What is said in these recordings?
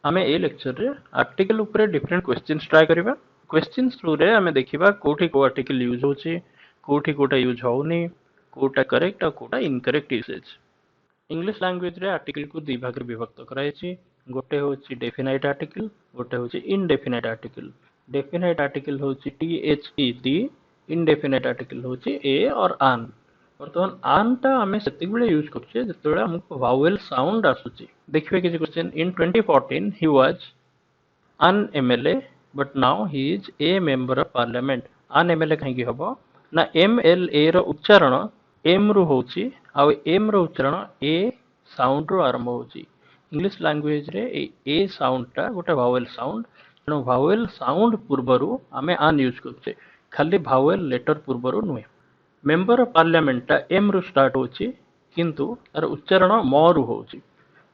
आमे ए लेक्चर रे आर्टिकल ऊपर डिफरेंट क्वेश्चंस ट्राई करबा। क्वेश्चंस थ्रू रे आमे देखिबा कोठी को आर्टिकल यूज होची, कोठी कोटा यूज होउनी, कोटा करेक्ट और कोटा इनकरेक्ट यूसेज। इंग्लिश लैंग्वेज रे आर्टिकल को दि भाग रे विभक्त करायची। गोटे होची डेफिनाइट आर्टिकल, गोटे होची इनडेफिनाइट आर्टिकल। डेफिनाइट आर्टिकल होची टी एच ई दी, इनडेफिनाइट आर्टिकल होची ए और आन। बर्तमान आन टा आमे सेतिक बेले यूज करछे जेतेबेले हमको वावेल साउंड आसुची। देखिबे किछि question in 2014 he was an MLA but now he is a member of parliament। an MLA कहीं हबो ना MLA रो उच्चारण M रु होची आ M रो उच्चारण A साउंड रु आरंभ होची। इंग्लिश लैंग्वेज रे ए साउंड टा गोटे वावेल साउंड, तेणु वावेल साउंड पूर्वरु आमे आन यूज करछे, खाली वावेल लेटर पूर्वरु नुहे। मेंबर ऑफ पार्लियामेंट टा एम रु स्टार्ट होची किंतु तार उच्चारण म रु होची,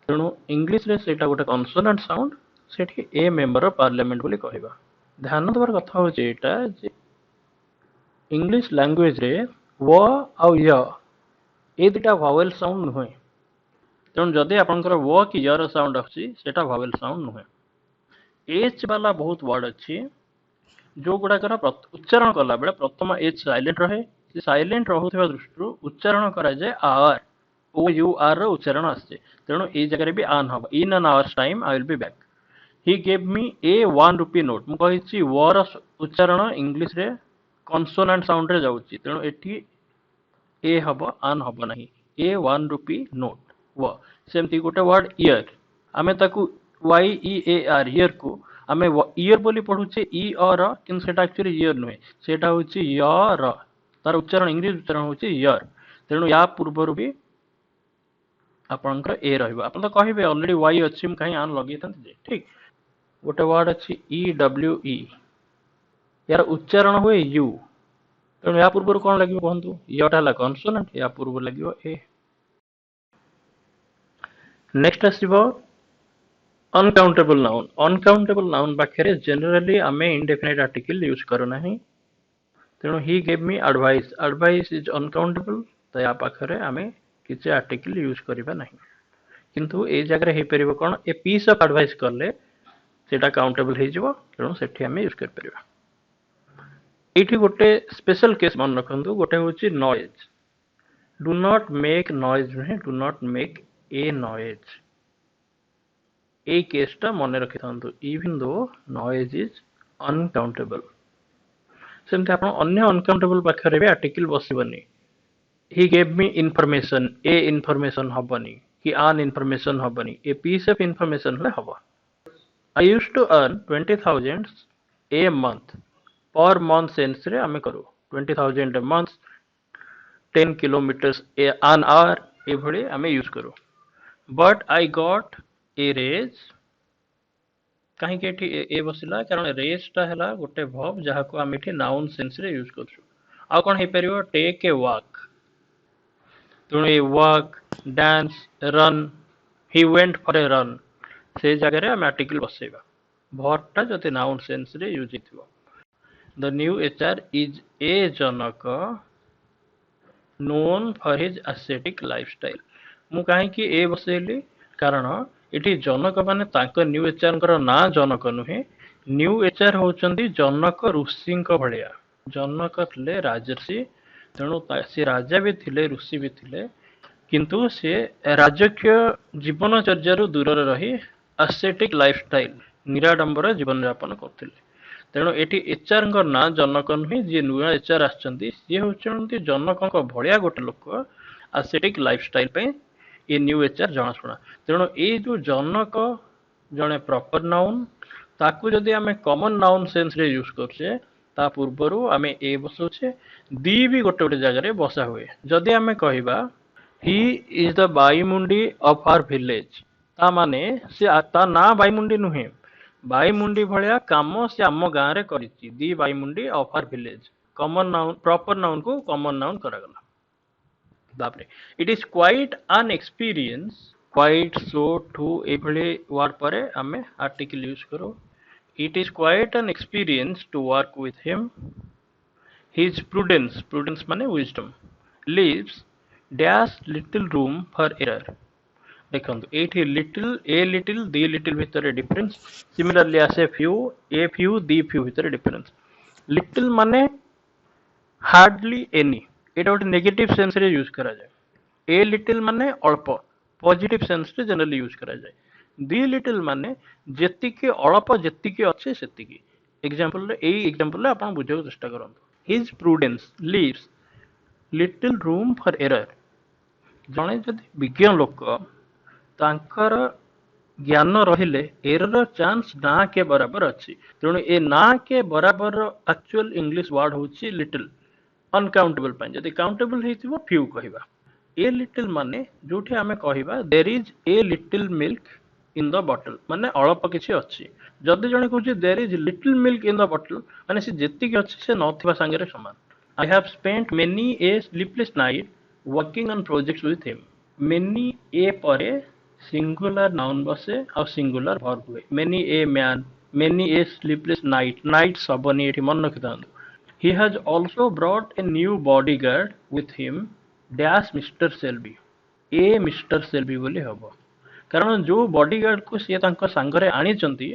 तेणु इंग्लिश रे सेटा गोटे consonant sound, Sethi A member of parliament बोली कहबा। ध्यान देबार कथा होची एटा जे इंग्लिश लैंग्वेज रे व आ य ए दुटा वावेल साउंड नुहे, तेणु जदि आपनकर व कि य रो साउंड आछि सेटा वावेल साउंड नुहे। एच वाला बहुत वर्ड अछि जो गुड़ाकर उच्चारण कला बेले प्रथम एच साइलेंट रहे, से साइलेंट रहुथिबा दृष्टिରୁ उच्चारण करा जाय आर, ओ यू आर रो उच्चारण आछे, तेणु ए जगह रे भी आन हबो। In an hours time I will be back. He gave me A 1 rupee note. मु कहिछि व रो उच्चारण इंग्लिश रे कॉन्सोनेंट साउंड रे जाउछि, तेणु एठी ए हबो आन हबो नाही। ए 1 रुपी नोट व सेमती गोटे वर्ड ईयर, आमे ताकू Y E A R year को आमे ईयर बोली पढुचे ई और किंतु सेटा एक्चुअली ईयर नुहे, सेटा होची यर, तार उच्चारण इंग्लिश उच्चारण होची यर, तेणु या पूर्वरु भी आपनकर ए रहइबो। आपन तो कहिबे ऑलरेडी वाई अछि म कहीं आन लगै थंत जे ठीक। गोटे वर्ड अछि ई डब्ल्यू ई, यार उच्चारण हुए यू, तेणु या पूर्वरु कोन लागिबो कहंतु, यटा ला कॉन्सोनेंट, या पूर्व लागिबो ए। नेक्स्ट आसीबो अनकाउंटेबल नाउन। अनकाउंटेबल नाउन पाखरे जनरली आमे इंडेफिनाइट आर्टिकल यूज करू नाही, तेणु he gave me advice, advice is uncountable, तो या पाखरे आमे किछि आर्टिकल यूज करिबा नाही। किंतु ए जगह हे परिबो कोन, ए पीस ऑफ एडवाइस करले सेटा काउंटेबल हे जिवो, तेणु सेठी आमे यूज कर परिबा। एठी गोटे स्पेशल केस मन रखंतु, गोटे होची noise. Do not make noise नुहे, do not make a noise. ए केसटा मन रखि थांतु, even though noise is uncountable. सेमते आपण अन्य अनकाउंटेबल पाखरे भी आर्टिकल बसिबनी। He gave me information, a information हबनी कि आन इनफॉरमेशन हबनी, ए पीस ऑफ इनफॉरमेशन ले हबो। I used to earn 20,000 a month. Per month sense रे आमे करू 20,000 a month, 10 kilometres a an hour, ए भली आमे यूज करू। But I got a raise, कहीं के ए बसिला कारण रेज टा हला गोटे वर्ब जहा को हम एठी नाउन सेंस रे यूज करछु। आ कोन हे परियो, टेक ए वॉक, तुण a walk, dance, run, he went for a run, से जगह रे हम आर्टिकल बसेबा। वर्ब टा जते नाउन सेंस रे यूज हिथिबो। The new HR is a जनक known for his aesthetic lifestyle. मु कहीं कि ए बसेली कारण इटी जनक माने तांको न्यू एचआर कर ना जनक नुहे, न्यू एचआर होचंदी जनक ऋषि भलिया। जनक थिले राजर्षि, तेणु से राजा भी थिले, ऋषि भी थिले, किंतु से राजकीय जीवनचर्या दूर रही एस्थेटिक लाइफस्टाइल निराडंबर जीवन यापन करथिले। तेणु एटी एचआर ना जनक नुहे, जी नुआ एचआर आछंती सी होचंती जनक भलिया गोटे लोक एस्थेटिक लाइफस्टाइल पे ए न्यू एचआर जनाशुना। तेणु ए जो जनक जने प्रॉपर नाउन, ताकू जदि आमे कॉमन नाउन सेंस रे यूज करछे ता पूर्वरु आमे ए बसौछे, दी भी गोटे गोटे जगह रे बसा हुए। जदि आमे कहिबा he is the Baimundi of our village, ता माने से ता ना बाईमुंडी नुहे, बाईमुंडी भलिया काम से आम गाँ रे करिछि, the Baimundi of our village. Common noun, proper noun को कॉमन नाउन करागला। बापरे, it is quite an experience, quite, so, to a भली वर्ड परे आमे आर्टिकल यूज करो। It is quite an experience to work with him. His prudence, prudence माने wisdom, leaves dash little room for error। ଦେଖନ୍ତୁ ଏଇଠି ଲିଟିଲ ଦି ଲିଟିଲ ଭିତରେ difference, similarly ଆସେ few, a few the few ଭିତରେ ଡିଫରେନ୍ସ। ଲିଟିଲ ମାନେ hardly any, ଏଇଟା ଗୋଟେ negative ସେନ୍ସରେ use କରାଯାଏ। ଏ ଲିଟିଲ ମାନେ ଅଳ୍ପ, ପଜିଟିଭ ସେନ୍ସରେ ଜେନେରାଲି ୟୁଜ କରାଯାଏ। ଦି ଲିଟିଲ ମାନେ ଯେତିକି ଅଳ୍ପ, ଯେତିକି ଅଛି ସେତିକି। ଏଇ ଏକ୍ସାମ୍ପଲରେ ଆପଣ ବୁଝିବାକୁ ଚେଷ୍ଟା କରନ୍ତୁ। ହିଜ ପ୍ରୁଡେନ୍ସ ଲିଭ୍ସ ଲିଟିଲ ରୁମ୍ ଫର ଏରର। ଜଣେ ଯଦି ବିଜ୍ଞ ଲୋକ, ତାଙ୍କର ଜ୍ଞାନ ରହିଲେ ଏରର ଚାନ୍ସ ନା କେ ବରାବର ଅଛି। ତେଣୁ ଏ ନା କେ ବରାବର ଆକ୍ଚୁଆଲ ଇଂଲିଶ ୱାର୍ଡ ହଉଛି ଲିଟିଲ। ଅନକାଉଣ୍ଟେବଲ ପାଇଁ, ଯଦି କାଉଣ୍ଟେବଲ ହେଇଥିବ ଫ୍ୟୁ କହିବା। ଏ ଲିଟିଲ ମାନେ ଯୋଉଠି ଆମେ କହିବା there is a little milk in the bottle, ମାନେ ଅଳ୍ପ କିଛି ଅଛି। ଯଦି ଜଣେ କହୁଛି there is little milk in the bottle, ମାନେ ସେ ଯେତିକି ଅଛି ସେ ନଥିବା ସାଙ୍ଗରେ ସମାନ। I have spent many a sleepless night working on projects with him. Many a ପରେ singular noun ବସେ ଆଉ singular verb ହୁଏ। Many a man, many a sleepless night, night ହବନି ଏଠି, ମନେ ରଖିଥାନ୍ତୁ। He has also brought a new bodyguard with him dash Mr. Selby। A mister ସେଲବି ବୋଲି ହବ, କାରଣ ଯୋଉ ବଡିଗାର୍ଡକୁ ସିଏ ତାଙ୍କ ସାଙ୍ଗରେ ଆଣିଛନ୍ତି,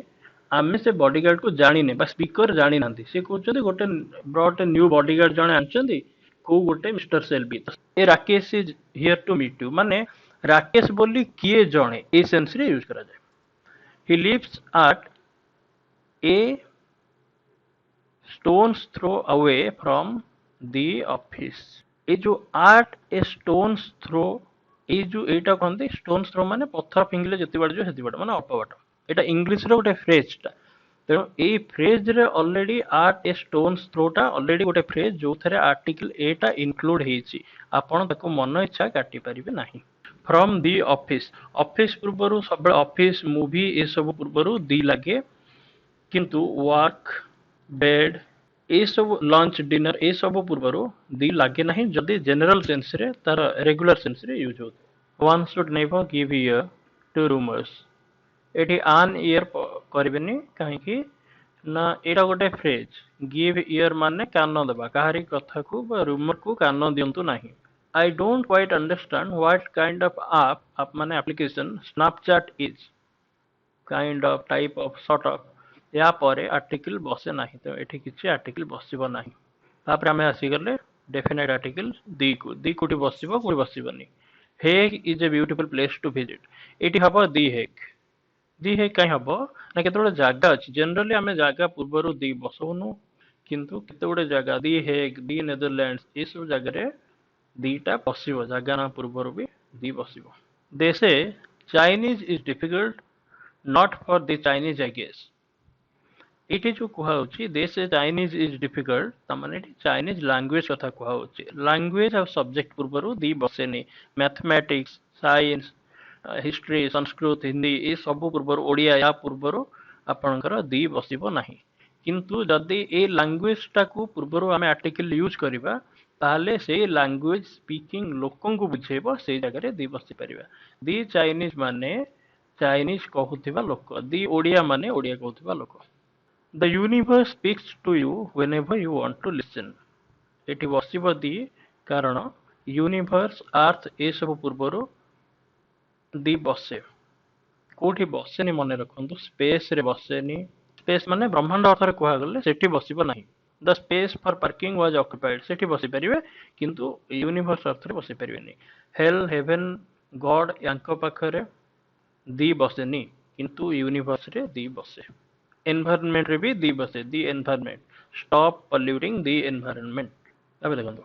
ଆମେ ସେ ବଡିଗାର୍ଡକୁ ଜାଣିନେ ବା ସ୍ପିକର ଜାଣିନାହାନ୍ତି। ସେ କହୁଛନ୍ତି ଗୋଟେ ବ୍ରଟ୍ ନ୍ୟୁ ବଡିଗାର୍ଡ ଜଣେ ଆଣିଛନ୍ତି, କୋଉ ଗୋଟେ mister Selby. A Rakesh is here to meet you, ମାନେ ରାକେଶ ବୋଲି କିଏ ଜଣେ, ଏଇ ସେନ୍ସରେ ୟୁଜ କରାଯାଏ। He lives at a stone's throw away from the office। ଏ ଯୋଉ ଆଟ୍ ଏ stone's throw, ଏଇ ଯୋଉ ଏଇଟା କହନ୍ତି stone's throw ମାନେ ପଥର ଫିଙ୍ଗିଲେ ଯେତେ ବାଟ ଯିବ ସେତେ ବାଟ, ମାନେ ଅଳ୍ପ ବାଟ। ଏଇଟା ଇଂଲିଶର ଗୋଟେ ଫ୍ରେଜଟା। ତେଣୁ ଏଇ ଫ୍ରେଜରେ ଅଲରେଡି ଆଟ୍ ଏ stone's throwଟା ଅଲରେଡି ଗୋଟେ ଫ୍ରେଜ ଯୋଉଥିରେ ଆର୍ଟିକଲ ଏଟା ଇନକ୍ଲୁଡ ହେଇଛି। ଆପଣ ତାକୁ ମନ ଇଚ୍ଛା କାଟି ପାରିବେ ନାହିଁ। ଫ୍ରମ ଦି ଅଫିସ, ଅଫିସ ପୂର୍ବରୁ ସବୁବେଳେ ଅଫିସ, ମୁଭି ଏସବୁ ପୂର୍ବରୁ ଦି ଲାଗେ। କିନ୍ତୁ ୱାର୍କ, ବେଡ୍ ଏସବୁ, ଲଞ୍ଚ, ଡିନର ଏସବୁ ପୂର୍ବରୁ ଦି ଲାଗେ ନାହିଁ ଯଦି ଜେନେରାଲ ସେନ୍ସରେ, ତାର ରେଗୁଲାର ସେନ୍ସରେ ୟୁଜ ହଉଥିବ। One should never give ear to rumours. ଏଠି ଆନ୍ ଇୟର କରିବେନି, କାହିଁକି ନା ଏଇଟା ଗୋଟେ ଫ୍ରେଜ। ଗିଭ୍ ଇୟର ମାନେ କାନ ଦେବା, କାହାରି କଥାକୁ ବା ରୁମରକୁ କାନ ଦିଅନ୍ତୁ ନାହିଁ। I don't quite understand what kind of app ମାନେ application Snapchat is। kind of, type of, sort of, या ପରେ ଆର୍ଟିକଲ ବସେ ନାହିଁ, ତ ଏଠି କିଛି ଆର୍ଟିକଲ ବସିବ ନାହିଁ। ତାପରେ ଆମେ ଆସିଗଲେ ଡେଫିନାଇଟ ଆର୍ଟିକଲ ଦିକୁ। ଦି କୋଉଠି ବସିବ, କୋଉଠି ବସିବନି। Hague is a beautiful place to visit, ଏଇଠି ହବ ଦି ହେଗ୍। ଦି ହେଗ୍ କାହିଁ ହବ ନା, କେତେବେଳେ ଜାଗା ଅଛି, ଜେନେରାଲି ଆମେ ଜାଗା ପୂର୍ବରୁ ଦି ବସଉନୁ, କିନ୍ତୁ କେତେଗୁଡେ ଜାଗା ଦି ହେଗ୍, ଦି ନେଦରଲ୍ୟାଣ୍ଡସ ଏସବୁ ଜାଗାରେ ଦିଟା ବସିବ, ଜାଗା ନା ପୂର୍ବରୁ ବି ଦି ବସିବ। ଦେ ସେ Chinese is difficult not for the Chinese I guess. ଏଇଠି ଯୋଉ କୁହାଯାଉଛି ଦେ ସେ ଚାଇନିଜ ଇଜ ଡିଫିକଲ୍ଟ, ତାମାନେ ଏଠି ଚାଇନିଜ ଲାଙ୍ଗୁଏଜ କଥା କୁହାଯାଉଛି। ଲାଙ୍ଗୁଏଜ ଆଉ ସବଜେକ୍ଟ ପୂର୍ବରୁ ଦି ବସେନି। ମ୍ୟାଥମେଟିକ୍ସ, ସାଇନ୍ସ, ହିଷ୍ଟ୍ରି, ସଂସ୍କୃତ, ହିନ୍ଦୀ ଏ ସବୁ ପୂର୍ବରୁ, ଓଡ଼ିଆ ୟା ପୂର୍ବରୁ ଆପଣଙ୍କର ଦି ବସିବ ନାହିଁ। କିନ୍ତୁ ଯଦି ଏ ଲାଙ୍ଗୁଏଜଟାକୁ ପୂର୍ବରୁ ଆମେ ଆର୍ଟିକଲ ୟୁଜ କରିବା, ତାହେଲେ ସେଇ ଲାଙ୍ଗୁଏଜ ସ୍ପିକିଂ ଲୋକଙ୍କୁ ବୁଝେଇବ, ସେଇ ଜାଗାରେ ଦି ବସି ପାରିବା। ଦି ଚାଇନିଜ ମାନେ ଚାଇନିଜ କହୁଥିବା ଲୋକ, ଦି ଓଡ଼ିଆ ମାନେ ଓଡ଼ିଆ କହୁଥିବା ଲୋକ। The universe speaks to you whenever you want to listen। ଏଠି ବସିବ ଦି, କାରଣ ୟୁନିଭର୍ସ, ଆର୍ଥ ଏସବୁ ପୂର୍ବରୁ ଦି ବସେ। କୋଉଠି ବସେନି ମନେ ରଖନ୍ତୁ, ସ୍ପେସରେ ବସେନି। ସ୍ପେସ ମାନେ ବ୍ରହ୍ମାଣ୍ଡ ଅର୍ଥରେ କୁହାଗଲେ ସେଠି ବସିବ ନାହିଁ। ଦ ସ୍ପେସ ଫର ପାର୍କିଂ ୱାଜ ଅକ୍ୟୁପାଇଡ, ସେଠି ବସିପାରିବେ, କିନ୍ତୁ ୟୁନିଭର୍ସ ଅର୍ଥରେ ବସିପାରିବେନି। ହେଲ୍, ହେଭେନ, ଗଡ ୟାଙ୍କ ପାଖରେ ଦି ବସେନି, କିନ୍ତୁ ୟୁନିଭର୍ସରେ ଦି ବସେ। ଏନଭାରନମେଣ୍ଟରେ ବି ଦି ବସେ, the environment. Stop polluting the environment. ତାପରେ ଦେଖନ୍ତୁ,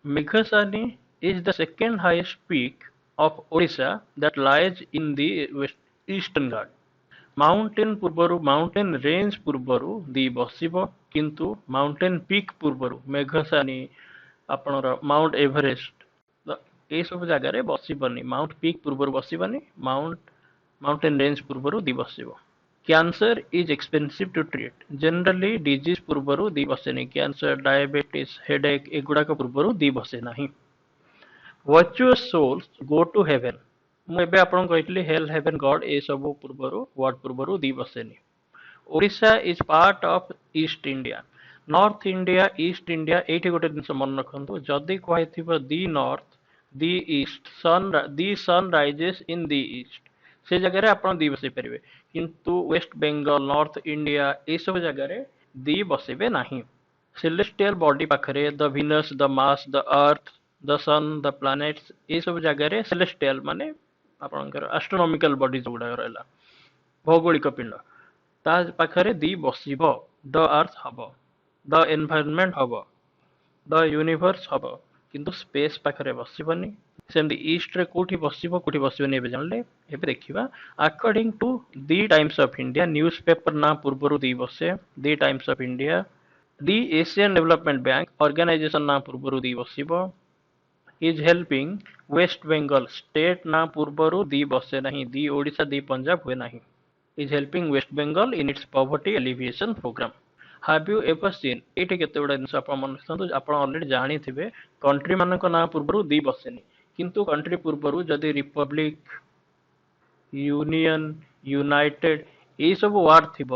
Meghasani is the second highest peak of Odisha that lies in the Eastern Ghat. Mountain ପୂର୍ବରୁ, ମାଉଣ୍ଟେନ ରେଞ୍ଜ ପୂର୍ବରୁ ଦି ବସିବ, କିନ୍ତୁ ମାଉଣ୍ଟେନ ପିକ୍ ପୂର୍ବରୁ, ମେଘସାନୀ, ଆପଣର ମାଉଣ୍ଟ ଏଭରେଷ୍ଟ, ଏସବୁ ଜାଗାରେ ବସିବନି। ମାଉଣ୍ଟ ପିକ୍ ପୂର୍ବରୁ ବସିବନି, ମାଉଣ୍ଟେନ ରେଞ୍ଜ ପୂର୍ବରୁ ଦି ବସିବ। Cancer is expensive to treat, generally disease ପୂର୍ବରୁ ଦି ବସେନି। କ୍ୟାନ୍ସର, ଡାୟାବେଟିସ୍, ହେଡେକ୍ ଏଗୁଡାକ ପୂର୍ବରୁ ଦି ବସେ ନାହିଁ। Virtuous souls go to heaven, ମୁଁ ଏବେ ଆପଣଙ୍କୁ କହିଥିଲି ହେଲ୍, ହେଭେନ, ଗଡ ଏସବୁ ପୂର୍ବରୁ, ୱାର୍ଡ ପୂର୍ବରୁ ଦି ବସେନି। Odisha is part of East India. North India, East India, ଏଇଠି ଗୋଟେ ଜିନିଷ ମନେ ରଖନ୍ତୁ, ଯଦି କୁହାଯାଇଥିବ ଦି north, the east the sun rises in ଦି ଇଷ୍ଟ से जगह ଆପଣ ଦି ବସେଇ ପାରିବେ କିନ୍ତୁ ୱେଷ୍ଟ ବେଙ୍ଗଲ ନର୍ଥ ଇଣ୍ଡିଆ ଏସବୁ ଜାଗାରେ ଦି ବସେଇବେ ନାହିଁ। ସେଲେଷ୍ଟିଆଲ ବଡି ପାଖରେ ଦ ଭିନସ୍ ଦ ମାର୍ସ ଦ ଅର୍ଥ ଦ सन ଦ ପ୍ଲାନେଟ୍ସ ଏସବୁ ଜାଗାରେ ସେଲେଷ୍ଟିଆଲ ମାନେ ଆପଣଙ୍କର ଆଷ୍ଟ୍ରୋନୋମିକାଲ ବଡି ଯୋଉଗୁଡାକ ରହିଲା ଭୌଗୋଳିକ ପିଣ୍ଡ ତା ପାଖରେ ଦି ବସିବ। ଦ ଆର୍ଥ ହବ, ଦ ଏନଭାୟରନମେଣ୍ଟ ହବ, ଦ ୟୁନିଭର୍ସ ହବ କିନ୍ତୁ ସ୍ପେସ୍ ପାଖରେ ବସିବନି। ସେମିତି ଇଷ୍ଟରେ କୋଉଠି ବସିବ କୋଉଠି ବସିବନି ଏବେ ଜାଣିଲେ। ଏବେ ଦେଖିବା according to the Times of India newspaper ନା ପୂର୍ବରୁ ଦି ବସେ। The Times of India the Asian Development Bank organisation ନା ପୂର୍ବରୁ ଦି ବସିବ। Is helping West Bengal state ନା ପୂର୍ବରୁ ଦି ବସେ ନାହିଁ। ଦି ଓଡ଼ିଶା ଦି ପଞ୍ଜାବ ହୁଏ ନାହିଁ। is helping West Bengal in its poverty alleviation program. Have you ever seen ଏଇଠି କେତେ ଗୁଡା ଜିନିଷ ଆପଣ ମନେ ରଖନ୍ତୁ ଆପଣ ଅଲରେଡି ଜାଣିଥିବେ କଣ୍ଟ୍ରି ମାନଙ୍କ ନାଁ ପୂର୍ବରୁ ଦି ବସେନି କିନ୍ତୁ କଣ୍ଟ୍ରି ପୂର୍ବରୁ ଯଦି ରିପବ୍ଲିକ ୟୁନିୟନ ୟୁନାଇଟେଡ ଏଇ ସବୁ ୱାର୍ଡ ଥିବ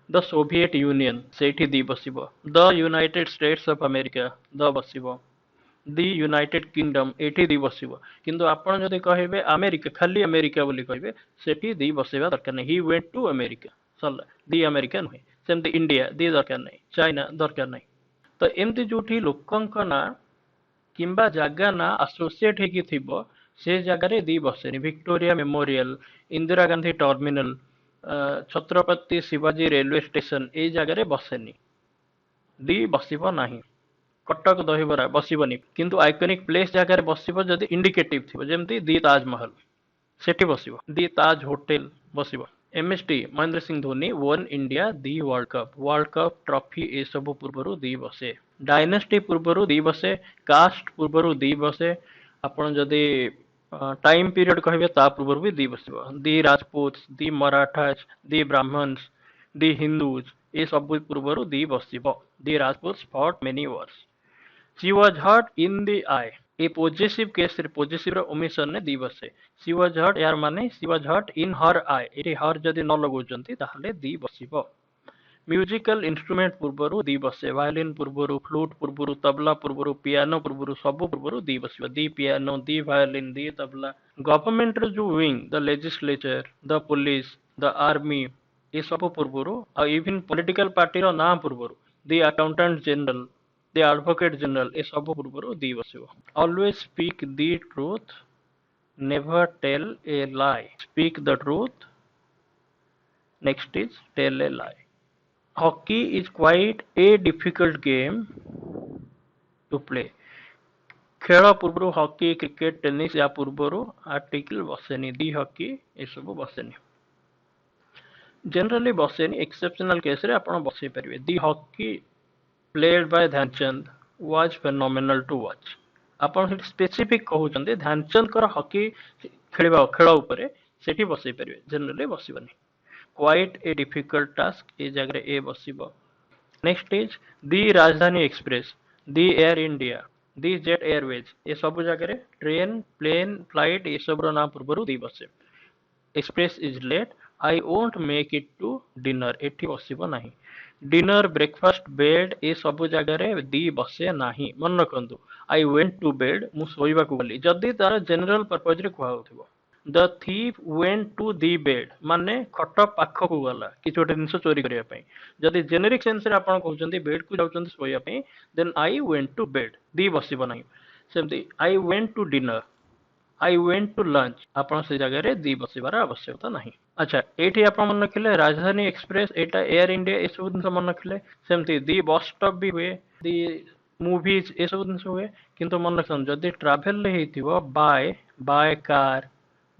ଦ ସୋଭିଏଟ ୟୁନିୟନ ସେଇଠି ଦି ବସିବ। ଦ ୟୁନାଇଟେଡ ଷ୍ଟେଟ୍ସ ଅଫ ଆମେରିକା ଦ ବସିବ। ଦି ୟୁନାଇଟେଡ କିଙ୍ଗଡମ ଏଠି ଦି ବସିବ କିନ୍ତୁ ଆପଣ ଯଦି କହିବେ ଆମେରିକା ଖାଲି ଆମେରିକା ବୋଲି କହିବେ ସେଠି ଦି ବସେଇବା ଦରକାର ନାହିଁ। ହି ୱେଣ୍ଟ ଟୁ ଆମେରିକା ସରିଲା ଦି ଆମେରିକା ନୁହେଁ। ସେମିତି ଇଣ୍ଡିଆ ଦି ଦରକାର ନାହିଁ, ଚାଇନା ଦରକାର ନାହିଁ। ତ ଏମିତି ଯୋଉଠି ଲୋକଙ୍କ ନାଁ କିମ୍ବା ଜାଗା ନାଁ ଆସୋସିଏଟ ହେଇକି ଥିବ ସେ ଜାଗାରେ ଦି ବସେନି। ଭିକ୍ଟୋରିଆ ମେମୋରିଆଲ, ଇନ୍ଦିରା ଗାନ୍ଧୀ ଟର୍ମିନାଲ, ଛତ୍ରପତି ଶିବାଜୀ ରେଲୱେ ଷ୍ଟେସନ ଏଇ ଜାଗାରେ ବସେନି, ଦି ବସିବ ନାହିଁ। କଟକ ଦହିବରା ବସିବନି କିନ୍ତୁ ଆଇକନିକ ପ୍ଲେସ ଜାଗାରେ ବସିବ ଯଦି ଇଣ୍ଡିକେଟିଭ ଥିବ ଯେମିତି ଦି ତାଜମହଲ ସେଠି ବସିବ। ଦି ତାଜ ହୋଟେଲ ବସିବ। ଏମଏସଟି Mahendra Singh Dhoni won India the World Cup trophy ଏସବୁ ପୂର୍ବରୁ ଦି ବସେ। ଡାଇନେଷ୍ଟି ପୂର୍ବରୁ ଦି ବସେ। କାଷ୍ଟ ପୂର୍ବରୁ ଦି ବସେ। ଆପଣ ଯଦି ଟାଇମ ପିରିୟଡ କହିବେ ତା ପୂର୍ବରୁ ବି ଦି ବସିବ। ଦି ରାଜପୁତ, ଦି ମରାଠାସ, ଦି ବ୍ରାହ୍ମଣସ, ଦି ହିନ୍ଦୁଜ ଏ ସବୁ ପୂର୍ବରୁ ଦି ବସିବ। ଦି Rajput fought many wars. She was hurt in the eye ଏ ପୋଜେସିଭ କେସରେ ପୋଜେସିଭର ଓମିସନରେ ଦି ବସେ। ସି ୱାଜ ହର୍ଟ ୟାର ମାନେ she was hurt in her eye ଏଠି ହର ଯଦି ନ ଲଗାଉଛନ୍ତି ତାହେଲେ ଦି ବସିବ। ମ୍ୟୁଜିକାଲ ଇନଷ୍ଟ୍ରୁମେଣ୍ଟ ପୂର୍ବରୁ ଦି ବସେ। ଭାୟୋଲିନ ପୂର୍ବରୁ, ଫ୍ଲୁଟ ପୂର୍ବରୁ, ତବଲା ପୂର୍ବରୁ, ପିଆନୋ ପୂର୍ବରୁ ସବୁ ପୂର୍ବରୁ ଦି ବସିବ। The piano, the violin, the tabla. ଗଭର୍ଣ୍ଣମେଣ୍ଟର ଯୋଉ wing the legislature, the police, the army ଏ ସବୁ ପୂର୍ବରୁ ଆଉ ଇଭିନ ପଲିଟିକାଲ ପାର୍ଟିର ନାଁ ପୂର୍ବରୁ the accountant general, the advocate general ଏ ସବୁ ପୂର୍ବରୁ ଦି ବସିବ। Always speak the truth never tell a lie. Speak the truth next is tell a lie. Hockey is quite a difficult game to play. ଖେଳ ପୂର୍ବରୁ hockey, cricket, tennis ୟା ପୂର୍ବରୁ article ବସେନି। ଦି hockey ଏସବୁ ବସେନି। Generally ବସେନି। Exceptional କେସରେ ଆପଣ ବସେଇ ପାରିବେ। The hockey played by Dhyan Chand was phenomenal to watch. ଆପଣ ସେଠି ସ୍ପେସିଫିକ କହୁଛନ୍ତି ଧ୍ୟାନଚାନ୍ଦଙ୍କର ହକି ଖେଳିବା ଖେଳ ଉପରେ ସେଠି ବସେଇ ପାରିବେ। Generally ବସିବନି। Quite a difficult task ଏ ଜାଗାରେ ଏ ବସିବ। ନେକ୍ସଟ ଇଜ ଦି ରାଜଧାନୀ ଏକ୍ସପ୍ରେସ, ଦି ଏୟାର ଇଣ୍ଡିଆ, ଦି ଜେଟ୍ ଏୟାରୱେଜ ଏ ସବୁ ଜାଗାରେ ଟ୍ରେନ, ପ୍ଲେନ, ଫ୍ଲାଇଟ ଏସବୁର ନାଁ ପୂର୍ବରୁ ଦି ବସେ। Express is late I won't make it to dinner ଏଠି ବସିବ ନାହିଁ। ଡିନର, ବ୍ରେକଫାଷ୍ଟ, ବେଡ ଏ ସବୁ ଜାଗାରେ ଦି ବସେ ନାହିଁ। ମନେ ରଖନ୍ତୁ ଆଇ ୱେଣ୍ଟ ଟୁ ବେଡ ମୁଁ ଶୋଇବାକୁ ଗଲି ଯଦି ତାର ଜେନେରାଲ ପର୍ପଜରେ କୁହାଯାଉଥିବ। ଦ ଥିପ୍ ୱେଣ୍ଟ ଟୁ ଦି ବେଡ ମାନେ ଖଟ ପାଖକୁ ଗଲା କିଛି ଗୋଟେ ଜିନିଷ ଚୋରି କରିବା ପାଇଁ। ଯଦି ଜେନେରିକ ସେନ୍ସରେ ଆପଣ କହୁଛନ୍ତି ବେଡକୁ ଯାଉଛନ୍ତି ଶୋଇବା ପାଇଁ then I went to bed the ବସିବ ନାହିଁ। ସେମିତି I went to dinner, I went to lunch ଆପଣ ସେ ଜାଗାରେ ଦି ବସିବାର ଆବଶ୍ୟକତା ନାହିଁ। ଆଚ୍ଛା ଏଇଠି ଆପଣ ମନେ ରଖିଲେ ରାଜଧାନୀ ଏକ୍ସପ୍ରେସ ଏଇଟା ଏୟାର ଇଣ୍ଡିଆ ଏସବୁ ଜିନିଷ ମନେ ରଖିଲେ। ସେମିତି ଦି ବସ୍ ଷ୍ଟପ୍ ବି ହୁଏ, ଦି ମୁଭିଜ ଏସବୁ ଜିନିଷ ହୁଏ କିନ୍ତୁ ମନେ ରଖନ୍ତୁ ଯଦି ଟ୍ରାଭେଲରେ ହେଇଥିବ ବାଏ କାର,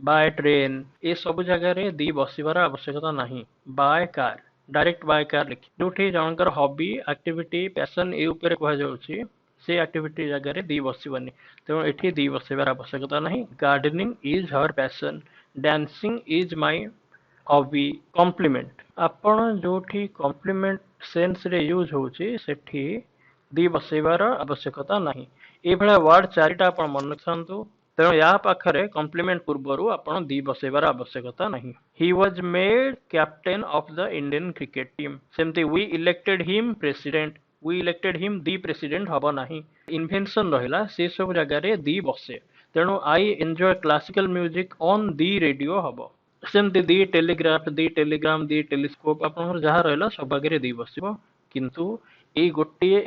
ବାଏ ଟ୍ରେନ ଏ ସବୁ ଜାଗାରେ ଦି ବସିବାର ଆବଶ୍ୟକତା ନାହିଁ। By car direct by car ଲେଖି ଯୋଉଠି ଜଣଙ୍କର ହବି, ଆକ୍ଟିଭିଟି, ପ୍ୟାସନ ଏ ଉପରେ କୁହାଯାଉଛି ସେ ଆକ୍ଟିଭିଟି ଜାଗାରେ ଦି ବସିବନି। ତେଣୁ ଏଠି ଦି ବସିବାର ଆବଶ୍ୟକତା ନାହିଁ। Gardening is her passion, dancing is my hobby. Compliment ଆପଣ ଯୋଉଠି କମ୍ପ୍ଲିମେଣ୍ଟ ସେନ୍ସରେ ୟୁଜ ହଉଛି ସେଠି ଦି ବସେଇବାର ଆବଶ୍ୟକତା ନାହିଁ। ଏଇଭଳିଆ ୱାର୍ଡ ଚାରିଟା ଆପଣ ମନେ ରଖନ୍ତୁ। ତେଣୁ ୟା ପାଖରେ କମ୍ପ୍ଲିମେଣ୍ଟ ପୂର୍ବରୁ ଆପଣ ଦି ବସେଇବାର ଆବଶ୍ୟକତା ନାହିଁ। He was made captain of the Indian cricket team ସେମିତି we elected him president, we elected him the president ହବ ନାହିଁ। ଇନଭେନସନ ରହିଲା ସେ ସବୁ ଜାଗାରେ ଦି ବସେ। ତେଣୁ I enjoy classical music on the radio ହବ। ସେମିତି ଦି ଟେଲିଗ୍ରାଫ, ଦି ଟେଲିଗ୍ରାମ, ଦି ଟେଲିସ୍କୋପ ଆପଣଙ୍କର ଯାହା ରହିଲା ସବୁ ଆଗରେ ଦି ବସିବ। କିନ୍ତୁ ଏଇ ଗୋଟିଏ